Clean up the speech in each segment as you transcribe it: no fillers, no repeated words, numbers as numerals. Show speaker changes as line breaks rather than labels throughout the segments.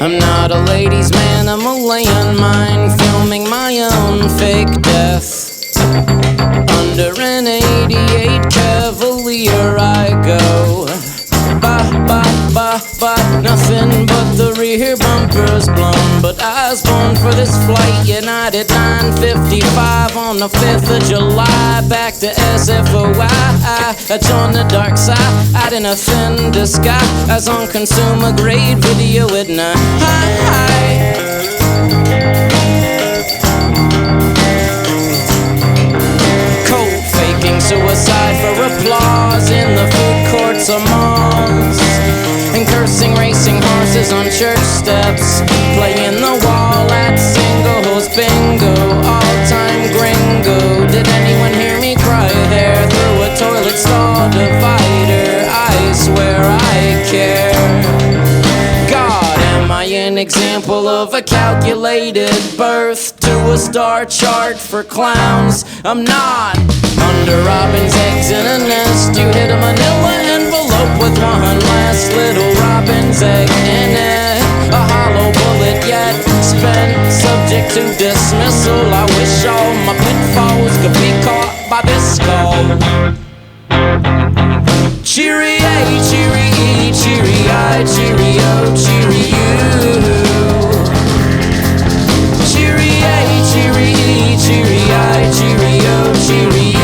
I'm not a ladies' man, I'm a landmine, filming my own fake death. Under an 88 Cavalier I go. Nothing but the rear bumper's blown. But I was born for this flight, United 955 on the 5th of July. Back to SFOI, I joined the dark side in a thin disguise on consumer grade video at night. Cold faking suicide for applause in the food courts of malls. And cursing racing horses on church steps, playing the wall at singles bingo, all-time gringo. Did anyone hear me cry there through a toilet stall divider? I swear I care. God, am I an example of a calculated birth to a star chart for clowns? I'm not. Under robin's eggs in a nest, you hit a manila envelope with one last little robin's egg in it. A hollow bullet yet spent, subject to dismissal. I wish all my pitfalls could be caught by this call. Cheery-A, cheery-E, cheery-I, cheerio, cheery-you. Cheery-A, cheery-E, cheery-I, cheerio, cheery-you.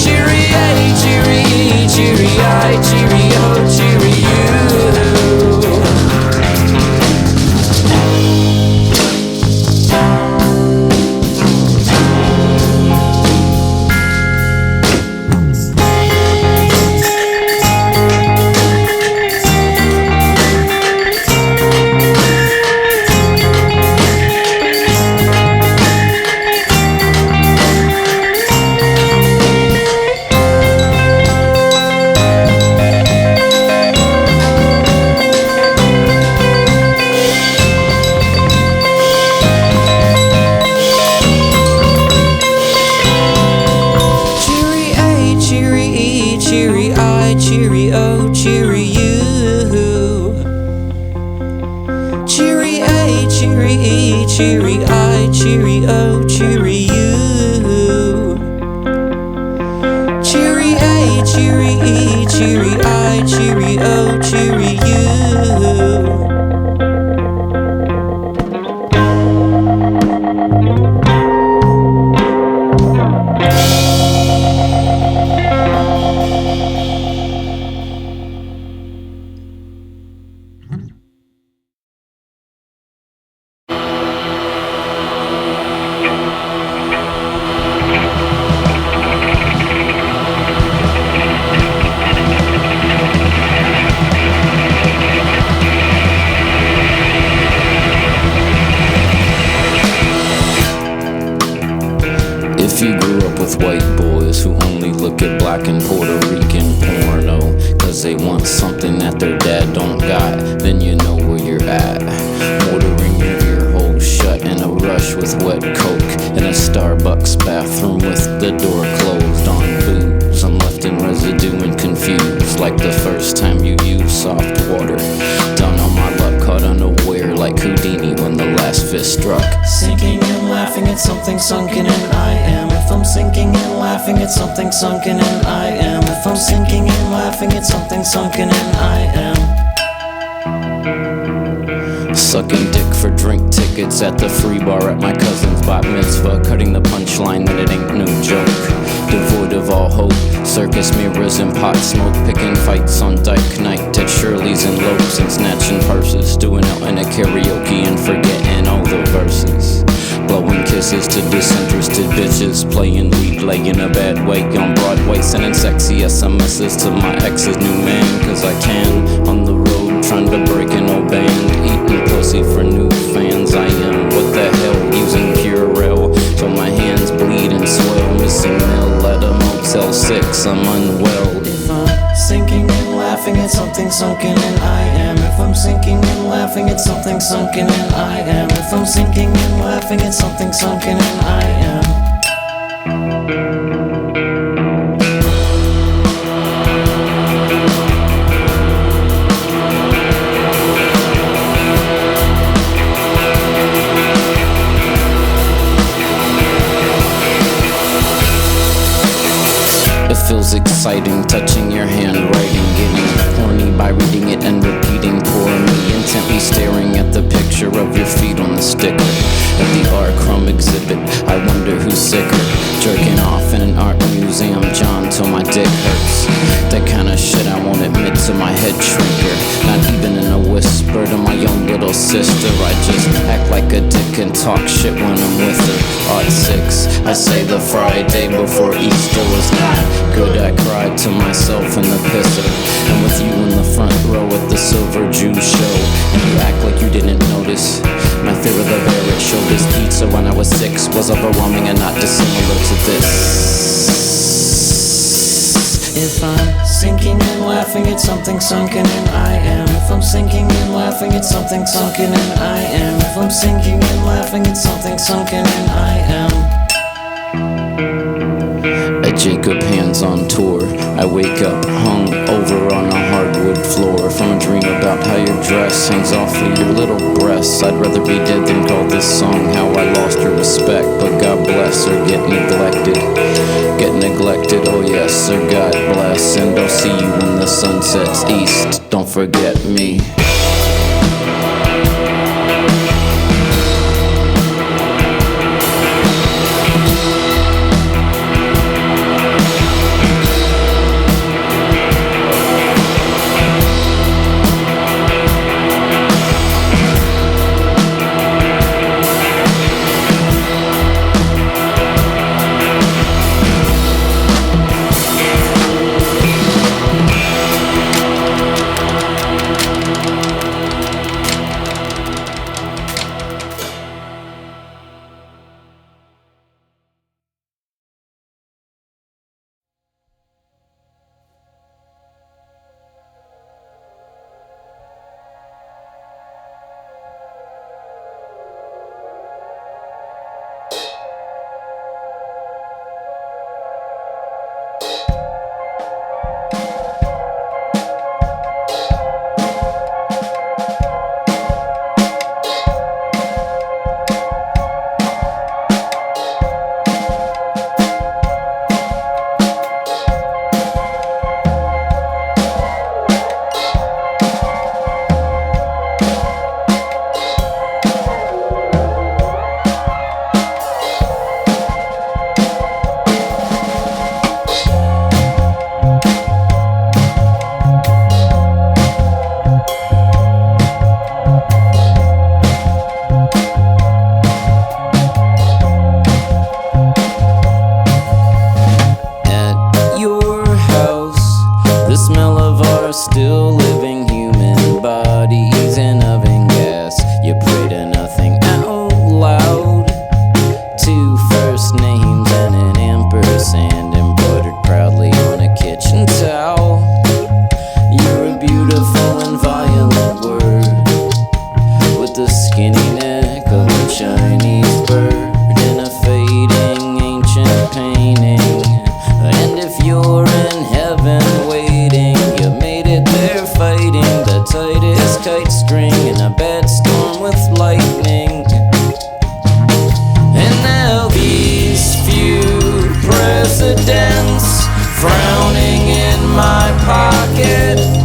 Cheery-A, cheery-E, cheery-I, cheerio, cheery-you. Cheery-I, cheerio, cheery-you. Cheery-A, cheery-E, cheery-I, cheerio, cheery-you. If you grew up with white boys who only look at black and Puerto Rican porno cause they want something that their dad don't got, then you know where you're at. Ordering your ear holes shut in a rush with wet coke in a Starbucks bathroom with the door closed on booze. I'm left in residue and confused like the first time you used soft water. Down on my luck, caught unaware like Houdini when the last fist struck. Sinking and laughing at something sunken and I am. If I'm sinking and laughing at something sunken and I am. If I'm sinking and laughing at something sunken and I am. Sucking dick for drink tickets at the free bar at my cousin's bat mitzvah. Cutting the punchline that it ain't no joke. Devoid of all hope, circus mirrors and pot smoke. Picking fights on dyke night at Shirley's and Lopes. And snatching purses, doing out in a karaoke and forgetting all the verses. Blowing kisses to disinterested bitches. Playing weed, laying a bad way on Broadway. Sending sexy SMS's to my ex's new man. Cause I can, on the road, trying to break an old band. Eating pussy for new fans. I am, what the hell, using Purell till my hands bleed and swell. Missing mail at a Motel 6, I'm unwell. If I'm sinking and laughing at something sunken and I am. If I'm sinking and laughing at something sunken and I am. If I'm sinking and laughing at something sunken and I am. of your feet on the sticker. At the art crumb exhibit, I wonder who's sicker, jerking off in an art museum, John, till my dick hurts. That kind of shit I won't admit to my head shrinker, not even in a whisper to my young little sister. I just act like a dick and talk shit when I'm with her. Art 6, I say the Friday before Easter was not good. I cried to myself in the pisser, and with you in the front row at the Silver Jew show, and you act like you didn't notice. My fear of the bear at Showbiz Pizza when I was 6 was overwhelming and not dissimilar to this. If I'm sinking and laughing at something sunken in, I am. If I'm sinking and laughing at something sunken in, I am. If I'm sinking and laughing at something sunken in, I am. At Jacob Hands on Tour, I wake up hung over on a hardwood floor from a dream about how your dress hangs off of your little breasts. I'd rather be dead than call this song how I lost your respect, but God bless or get neglected. Get neglected, oh yes, sir, God bless. And I'll see you when the sun sets east. Don't forget me.
Frowning in my pocket.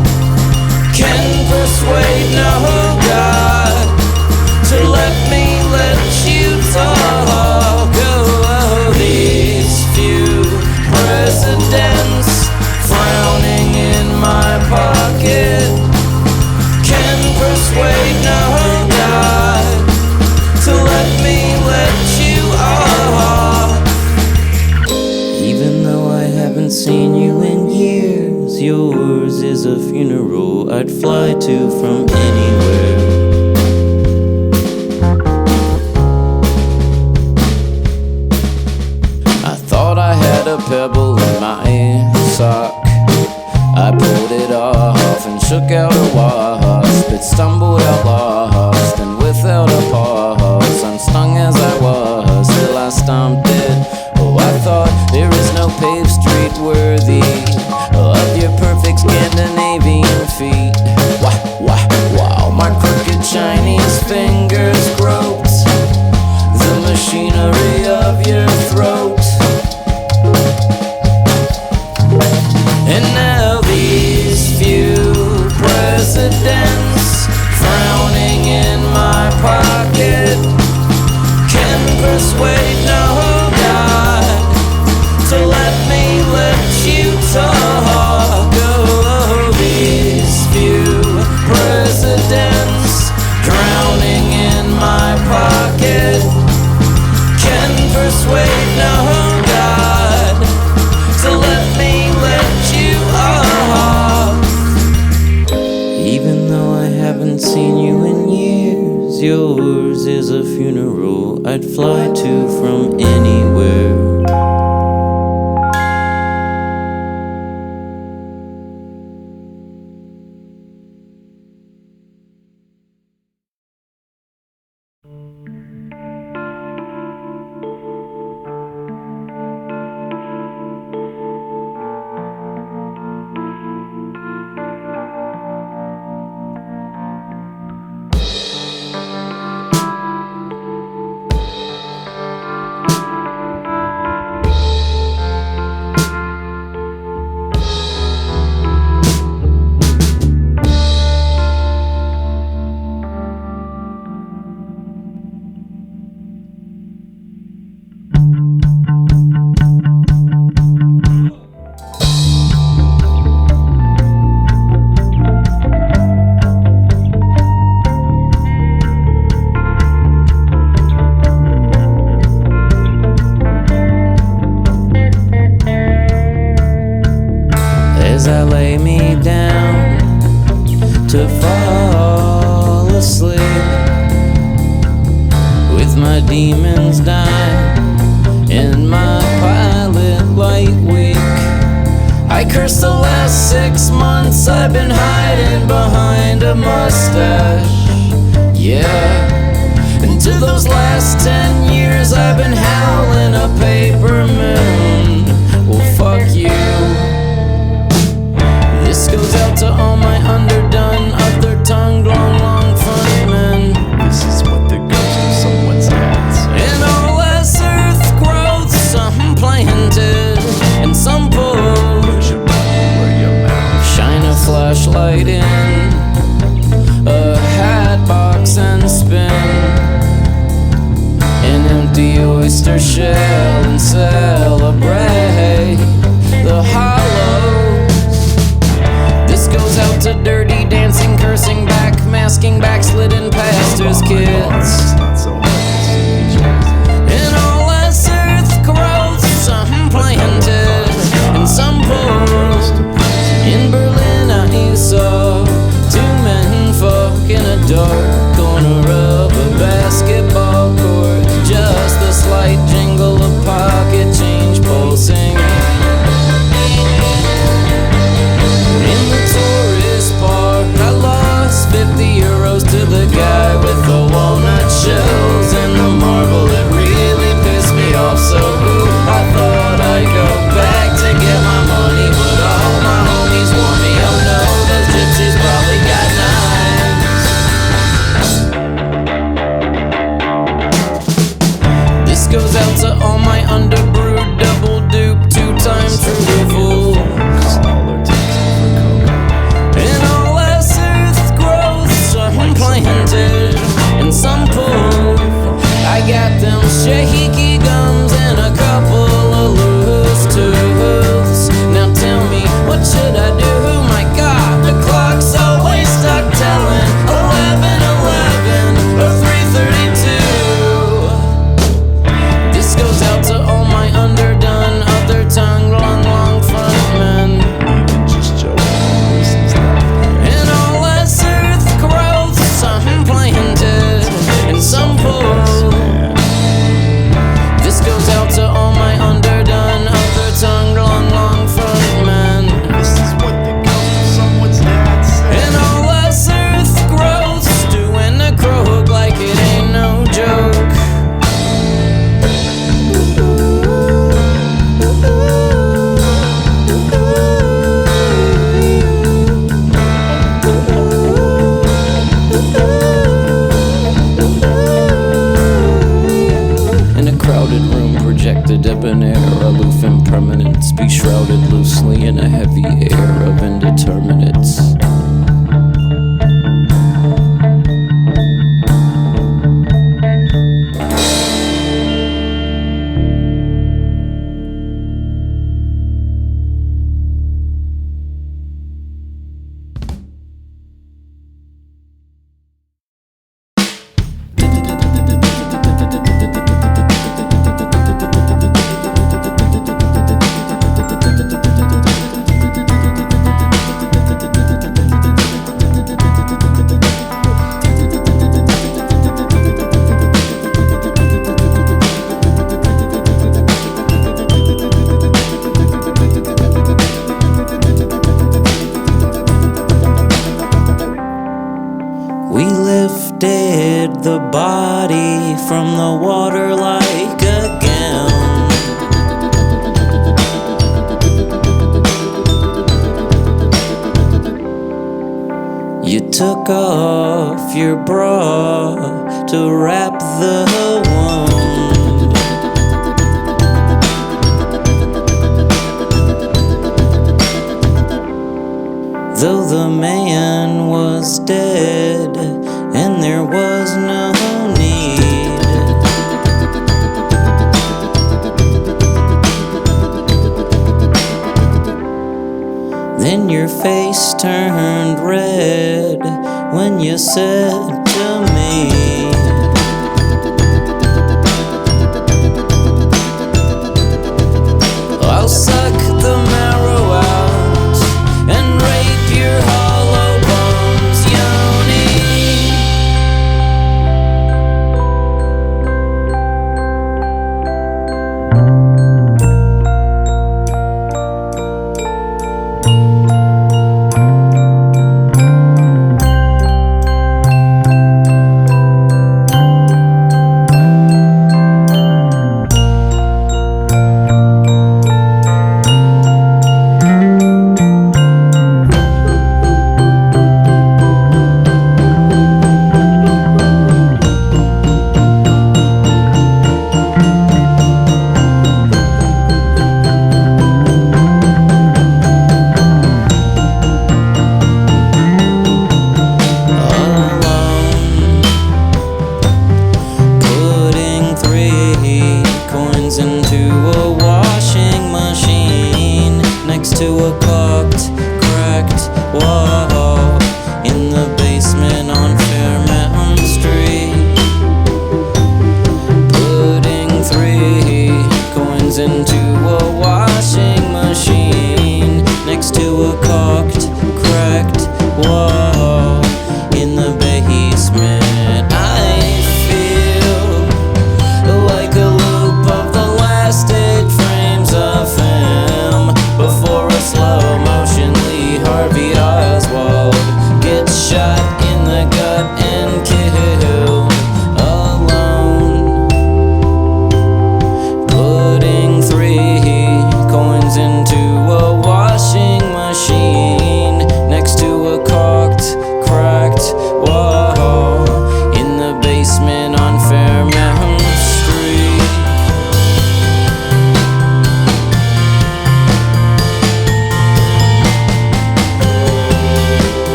lay me down to fall asleep with my demons dying and my pilot light weak. I curse the last 6 months I've been hiding behind a mustache. Yeah, and to those last 10 years I've been howling a paper moon. Well, fuck you. This goes out to all my underdone, other-tongued, long frontmen.
This is what the ghost of someone's dad's.
And all this earth growth, some planted and some pulled.
You should where your mouth.
Shine a flashlight in a hat box and spin an empty oyster shell and celebrate the hollows. This goes out to dirty dancing, cursing back, masking backslidden pastors' kids.
Not so hard.
And all this earth growth, some planted and some pulled. In Berlin I saw 2 men fuck in a dark corner of a basketball court. Just the slight jingle of pocket change pulsing. In the tourist park I lost 50 euros to the guy with the walnut shells and the marble. It really pissed me off, so I thought I'd go back to get my money, but all my homies want me. Oh no, those gypsies probably got knives. This goes out to all my underbrewed, double dupe, 2-time truthful. And all this earth growth, some planted and some pulled. I got them shaky gums and a couple of loose tooths. Now tell me, what should I do? My God, the clock's always stuck telling 11:11 or 3:32. This goes out to all my underdone, other-tongued, long frontmen.
Even just joking. This is not.
And all this earth growth, some planted and some pulled. This goes out to all my underdone, other-tongued, long frontmen.
This is what the ghost of someone's dad said.
And all this earth growth, stewing a croak like it ain't no joke. In a crowded room, projected debonair, aloof impermanence, be shrouded loosely in a heavy air of indeterminates. We lifted the body from the water like a gown. You took off your bra to wrap the wound. Though the man was dead and there was no need, then your face turned red when you said to me, I'll suck the marrow out and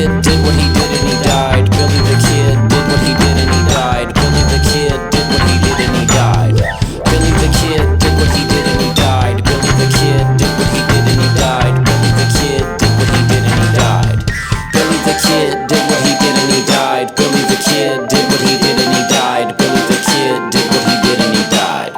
kid did what he did and he died. Billy the Kid did what he did and he died. Billy the Kid did what he did and he died. Billy the Kid did what he did and he died. Billy the Kid did what he did and he died. Billy the Kid did what he did and he died. Billy the Kid did what he did and he died. Billy the Kid did what he did and he died. Billy the Kid did what he did and he died.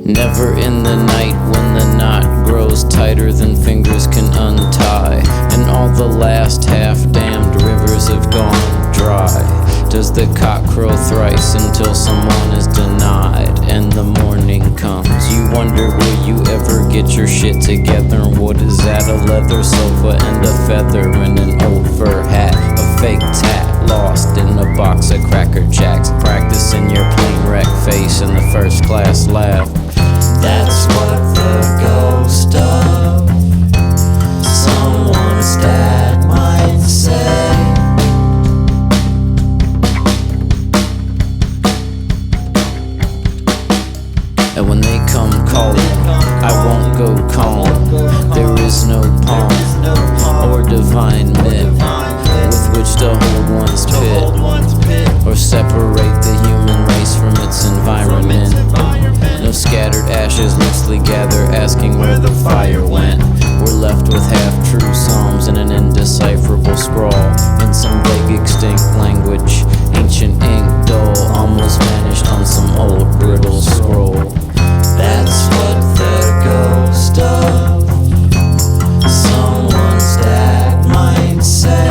Never in the night when the knot grows tighter than fingers can untie, and all the last half-damned rivers have gone dry. Does the cock crow thrice until someone is denied, and the morning comes? You wonder, will you ever get your shit together? And what is that? A leather sofa and a feather and an old fur hat, a fake tat lost in a box of Cracker Jacks, practicing your plane wreck face in the first class laugh. That's what the ghost of someone's dad might say. And when they come calling, I won't go calm. There is no palm or divine myth with which to hold one's pit, or separate the human race from its environment. No scattered ashes loosely gather, asking where the fire went. We're left with half-true psalms and an indecipherable scrawl in some vague extinct language. Ancient ink dull, almost vanished on some old brittle scroll. That's what the ghost of someone's dad might say.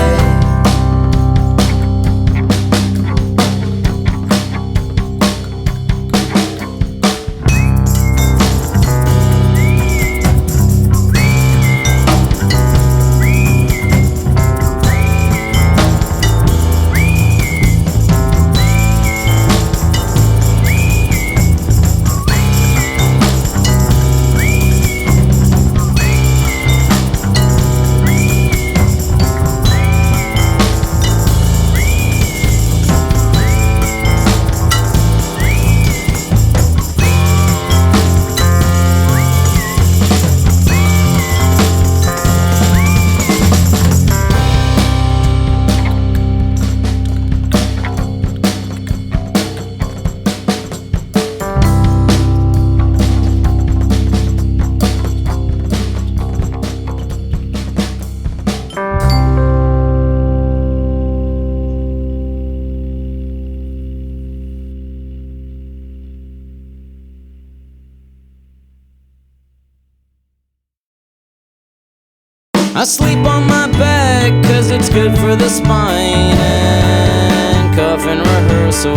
I sleep on my back cause it's good for the spine and coffin rehearsal.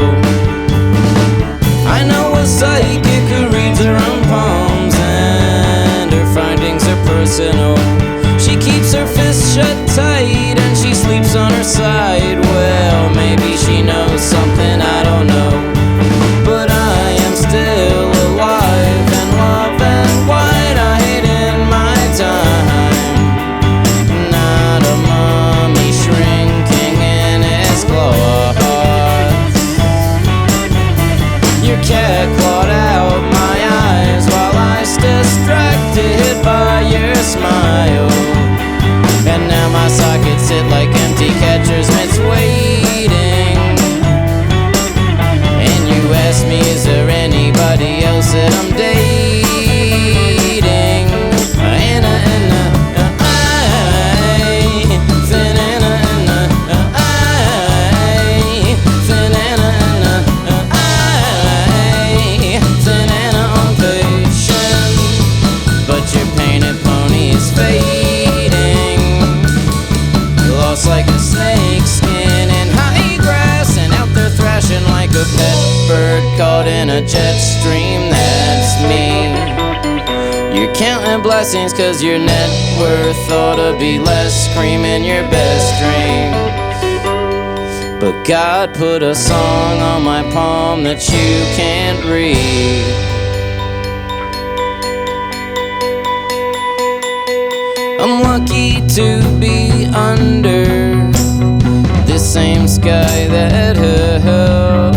I know a psychic who reads her own palms and her findings are personal. She keeps her fists shut tight and she sleeps on her side. Well, maybe she knows something I don't know, but I am still alive and love and wide-eyed in my time. Cat clawed out my eyes while I was distracted by your smile. And now my sockets sit like empty catcher's mitts waiting You're counting blessings cause your net worth ought to be less, screaming your best dreams. But God put a song on my palm that you can't read. I'm lucky to be under this same sky that held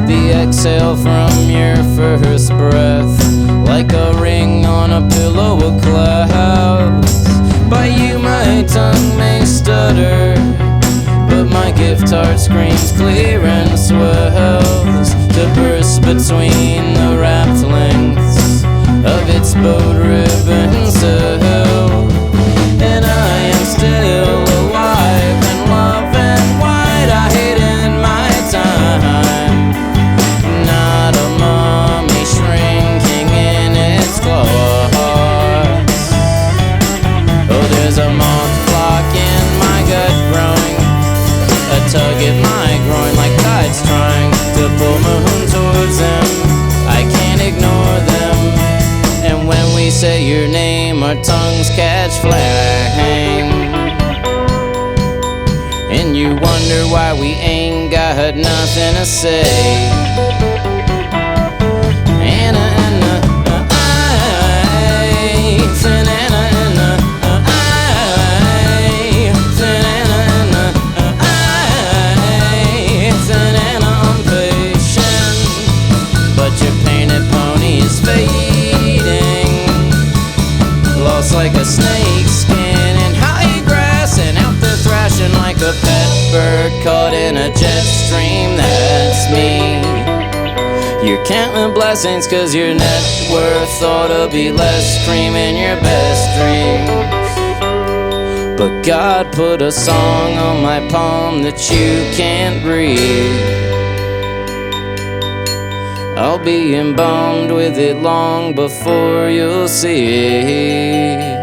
the exhale from your first breath, like a ring on a pillow of clouds. By you my tongue may stutter, but my gift heart screams clear and swells to burst between the wrapped lengths of its bowed ribbons held. And I am still alive and love and wide. I hidden my time, not a mummy shrinking in its claws. Oh, there's a moth flock in my gut growing, a tug at my groin like tides trying to pull moon towards them. I can't ignore them. And when we say your name, our tongues catch flame. And you wonder why we ain't got nothing to say. Like a snake skin in high grass, and out there thrashing like a pet bird caught in a jet stream. That's me. You're counting blessings cause your net worth ought to be less, screaming your best dreams. But God put a song on my palm that you can't read. I'll be embalmed with it long before you'll see.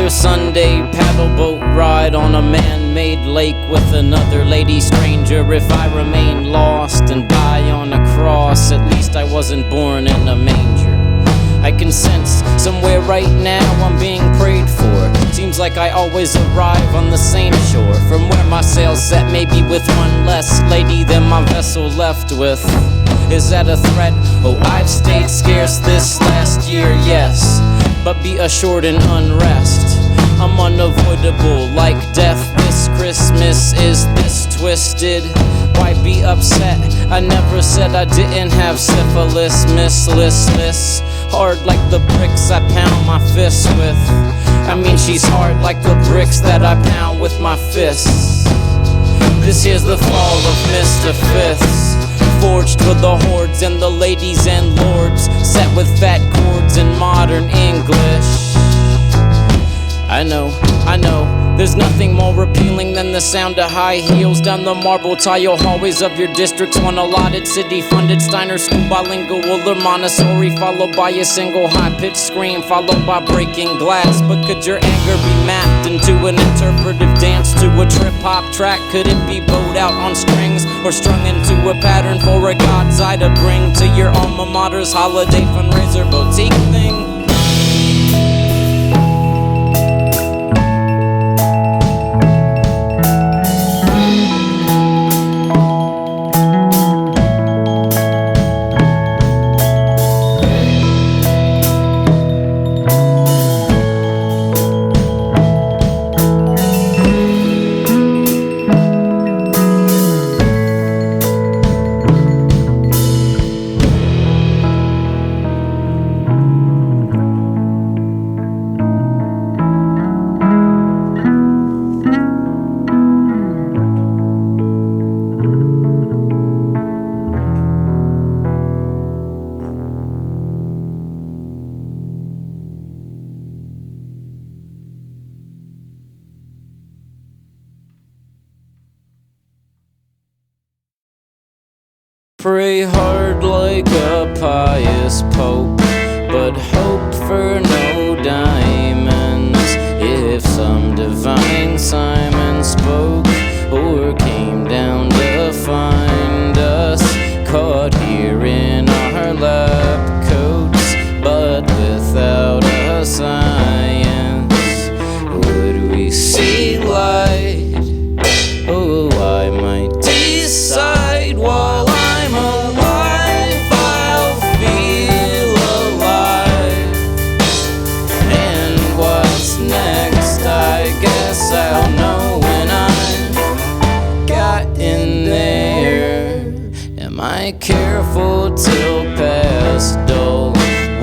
Sunday paddle boat ride on a man-made lake with another lady stranger. If I remain lost and die on a cross, at least I wasn't born in a manger. I can sense somewhere right now I'm being prayed for. Seems like I always arrive on the same shore from where my sails set, maybe with one less lady than my vessel left with. Is that a threat? Oh, I've stayed scarce this last year, yes, but be assured in unrest I'm unavoidable like death. This Christmas is this twisted. Why be upset? I never said I didn't have syphilis. Missless, hard like the bricks I pound my fists with. I mean she's hard like the bricks that I pound with my fists. This here's the fall of Mr. Fifths, forged for the hordes and the ladies and lords, set with fat chords in modern English. I know, there's nothing more appealing than the sound of high heels down the marble tile hallways of your district's one allotted city-funded Steiner school, bilingual or Montessori, followed by a single high-pitched scream, followed by breaking glass. But could your anger be mapped into an interpretive dance to a trip-hop track? Could it be bowed out on strings or strung into a pattern for a God's eye to bring to your alma mater's holiday fundraiser boutique thing? Pray hard like a pious pope, but hope for no diamonds. If some divine Simon spoke or came down to find us, caught here in our lab coats, but without a science, would we see light? Oh, I might decide while I'm alive, I'll feel alive. And what's next, I guess I'll know when I've gotten there. Am I careful till past dull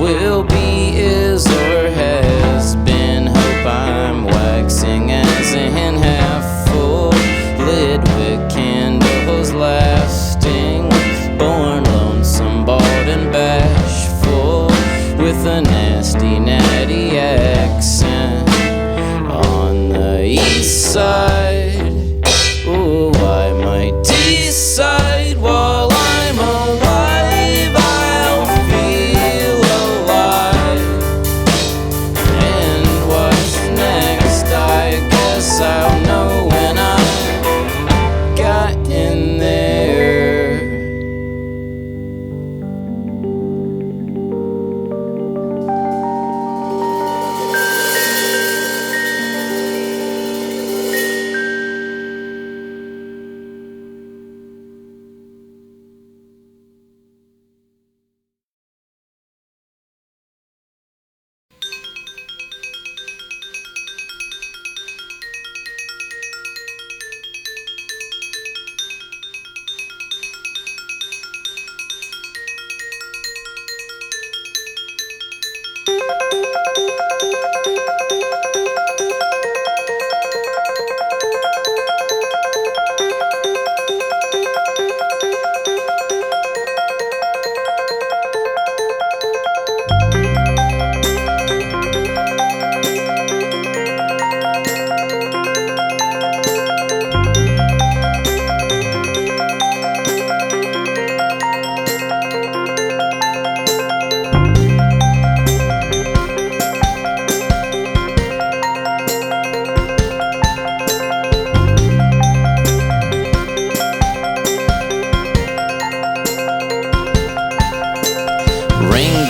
will be, is, or has been? Hope I'm waxing as in half full, lit with candles lasting, born lonesome, bald and bashful, with a nasty natty accent on the east side. Oh, I might decide while I'm alive, I'll feel alive. And what's next, I guess I'll know when I've gotten there.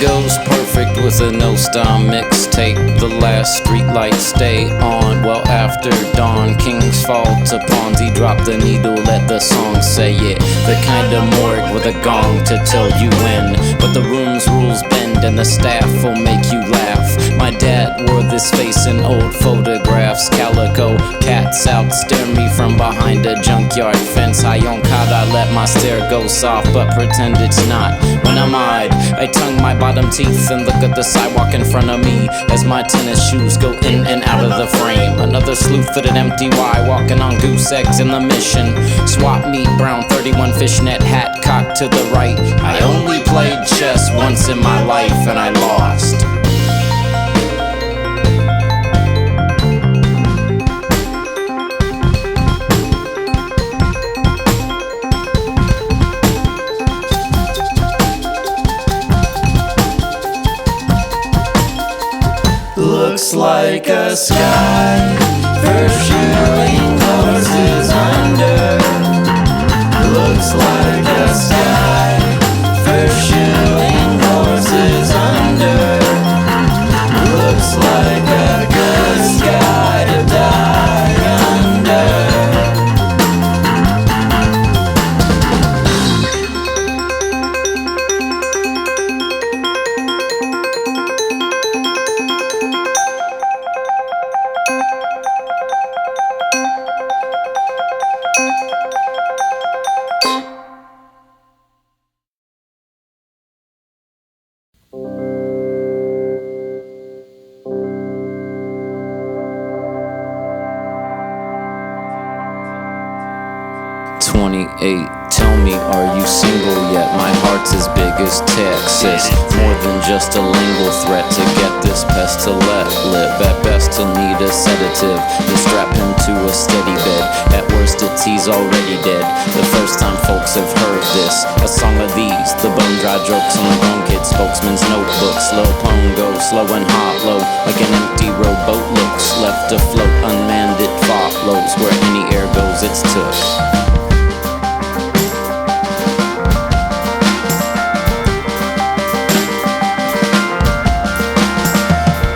Goes perfect with a no-star mixtape. The last streetlights stay on well after dawn. Kings fall to pawns. He dropped the needle, let the song say it. The kind of morgue with a gong to tell you when. But the room's rules bend and the staff will make you laugh. My dad wore this face in old photographs. Calico cats out stare me from behind a junkyard fence. High on cot, I let my stare go soft, but pretend it's not. When I'm eyed, I tongue my bottom teeth and look at the sidewalk in front of me as my tennis shoes go in and out of the frame. Another sleuth at an empty Y, walking on goose eggs in the Mission. Swap meet, brown 31 fishnet hat cocked to the right. I only played chess once in my life and I lost. Looks like a sky for shooting horses under. Looks like a sky for shooting horses under. Looks like a good sky to die under. Tell me, are you single yet? My heart's as big as Texas. More than just a lingual threat to get this pest to let live. At best he'll need a sedative to strap him to a steady bed. At worst he's already dead. The first time folks have heard this. A song of these, the bone dry jokes on the grown kid spokesman's notebooks. Lil Pone goes slow and hollow, like an empty rowboat looks. Left afloat, unmanned it follows. Where any air goes it's took.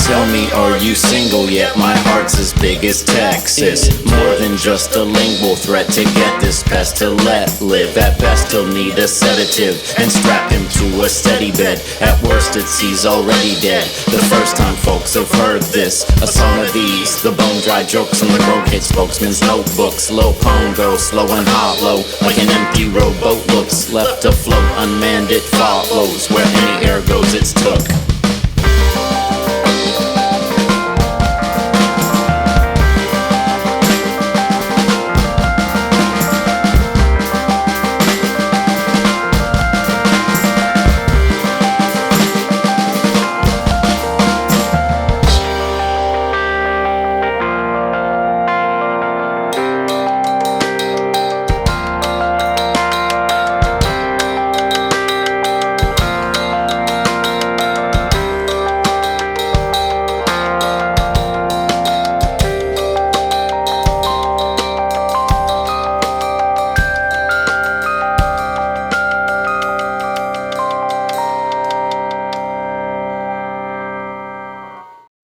Tell me, are you single yet? My heart's as big as Texas. More than just a lingual threat to get this pest to let live. At best he'll need a sedative and strap him to a steady bed. At worst it's he's already dead. The first time folks have heard this. A song of these, the bone dry jokes on the grown kid spokesman's notebooks. Lil Pone goes slow and hollow, like an empty rowboat looks. Left afloat, unmanned it follows. Where any air goes it's took.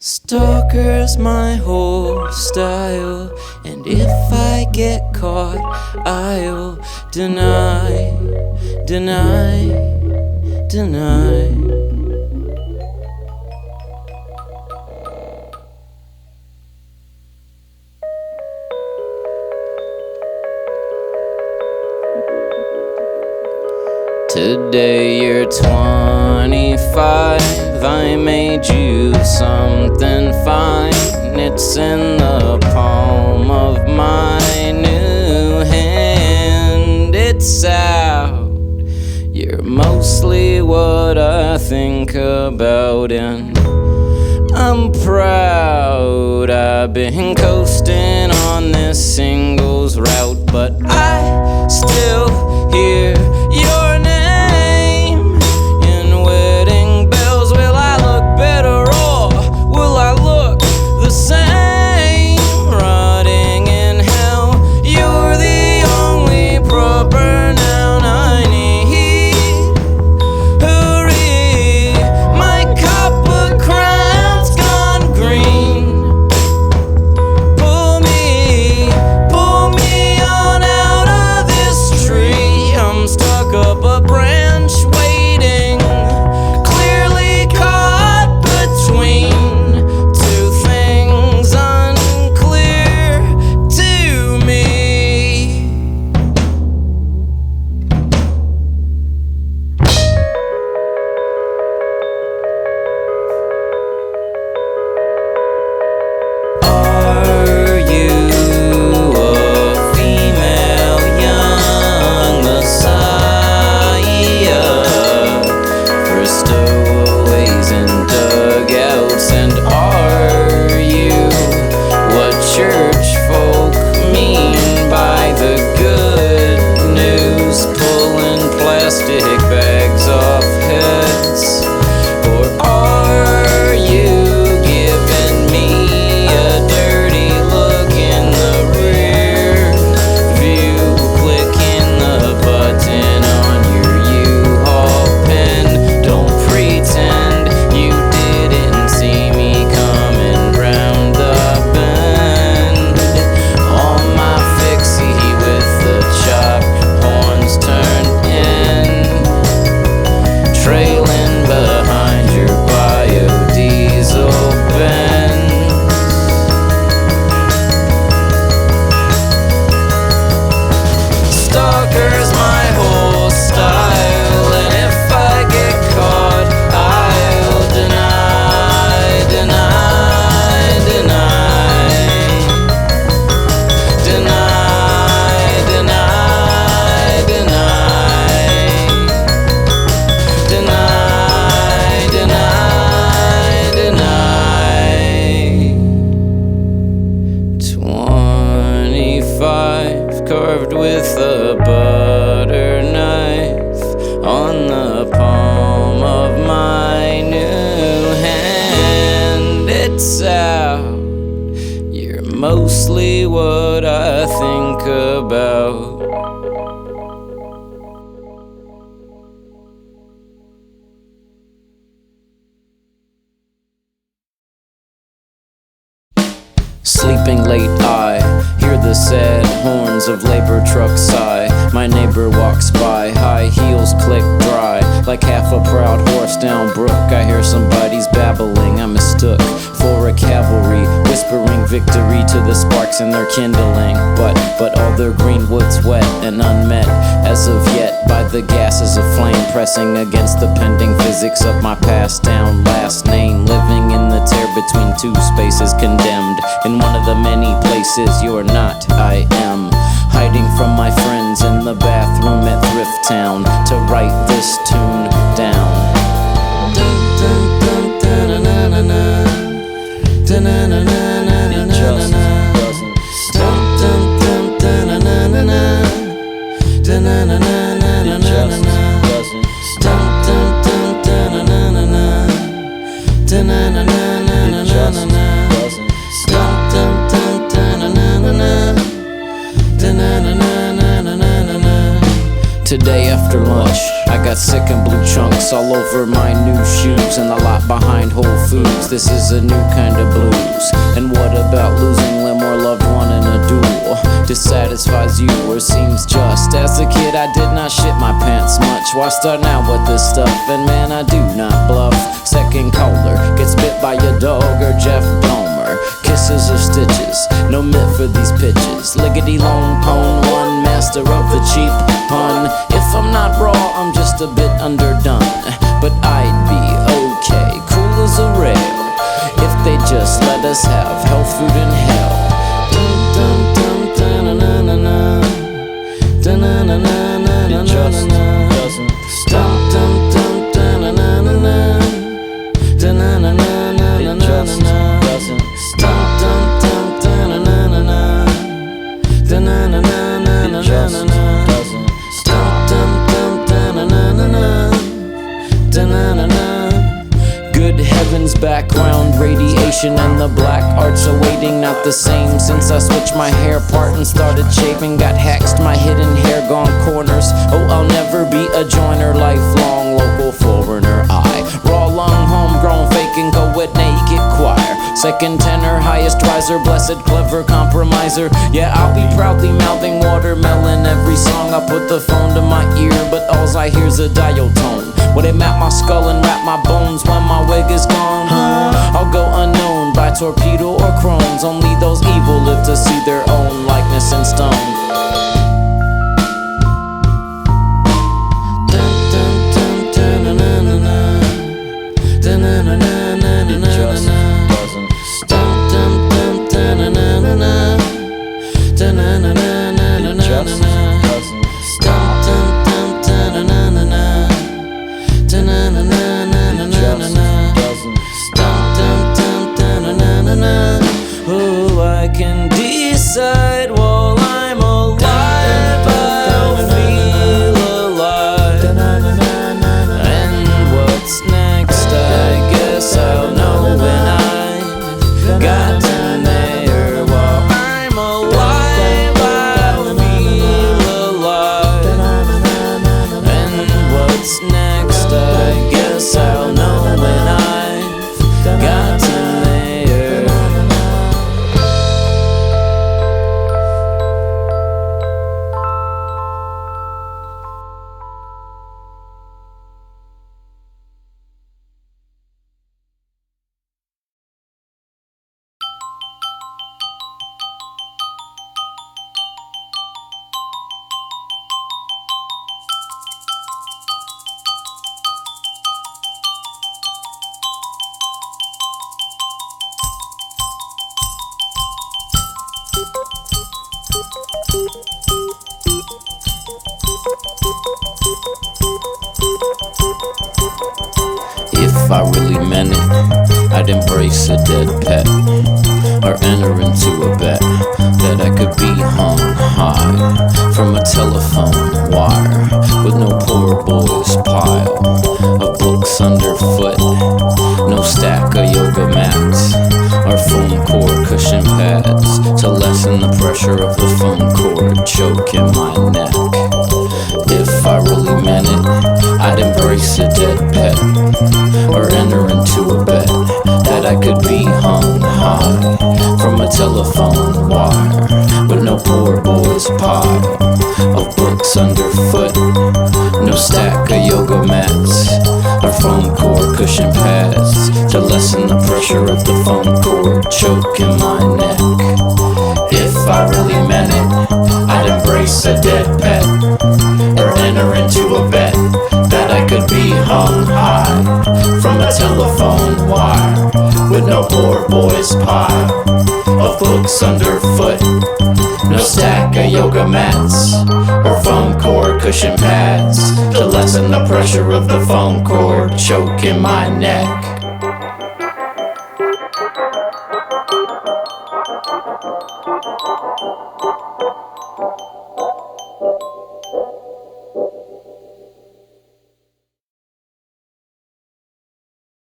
Stalker's my whole style, and if I get caught, I'll deny. Today you're 25, I made you something fine. It's in the palm of my new hand. It's out. You're mostly what I think about, and I'm proud. I've been coasting on this singles route, but I still hear your name in wedding bells. Will I look better or will I look the same? Rotting in hell, you're the only proper noun I need. Hurry, my copper crown's gone green. Pull me on out of this tree. I'm really what I think about. Sleeping late, I hear the sad horns of labor trucks sigh. My neighbor walks by, high heels click dry. Like half a proud horse down Brook, I hear somebody's babbling. I mistook for a cavalry, whispering victory to the sparks in their kindling. But all their green wood's wet and unmet as of yet by the gases of flame pressing against the pending physics of my passed down last name. Living in the tear between two spaces, condemned in one of the many places you're not, I am. Hiding from my friends in the bathroom at Thrift Town to write this tune down. It just doesn't stop. It just doesn't stop. It just doesn't stop. Today after lunch, I got sick and blue chunks all over my new shoes and a lot behind Whole Foods. This is a new kind of blues. And what about losing limb or loved one in a duel? Dissatisfies you or seems just. As a kid I did not shit my pants much. Why start now with this stuff? And man, I do not bluff. Second caller gets bit by a dog or Jeff Dahmer. Kisses or stitches, no myth for these pitches. Liggity lone pone, one master of the cheap pun. If I'm not raw, I'm just a bit underdone. But I'd be okay, cool as a rail, if they just let us have health, food, and hell. It just doesn't stop. It just doesn't stop. It just doesn't stop. Good heavens, background radiation and the black arts awaiting. Not the same since I switched my hair part and started shaving. Got hacked, my hidden hair gone corners. Oh, I'll never be a joiner, lifelong local foreigner. I raw lung, homegrown, faking, go with naked choir. Second tenor, highest riser, blessed, clever compromiser. Yeah, I'll be proudly mouthing watermelon every song. I put the phone to my ear, but alls I hear's a dial tone. Would it map my skull and wrap my bones when my wig is gone? I'll go unknown by Torpedo or Crohn's. Only those evil live to see their own likeness in stone. It just doesn't stop. It just doesn't stop. It just doesn't stop. Oh, I can decide while I'm alive, I'll feel alive. And what's next, I guess I'll know when I've gotten there. While I'm alive, I'll feel alive. And what's next, I guess I'll know when I've gotten there. If I really meant it, I'd embrace a dead pet, or enter into a bet that I could be hung high from a telephone wire, with no poor boy's pile of books underfoot, no stack of yoga mats or foam core cushion pads to lessen pressure of the phone cord choking my neck. If I really meant it, I'd embrace a dead pet, or enter into a bet that I could be hung high from a telephone wire, with no poor boy's pile of books underfoot, no stack of yoga mats or foam core cushion pads to lessen the pressure of the phone cord choking my neck. If I really meant it, I'd embrace a dead pet, or enter into a bet that I could be hung high from a telephone wire, with no poor boy's pile of books underfoot, no stack of yoga mats or foam core cushion pads to lessen the pressure of the phone cord choking my neck.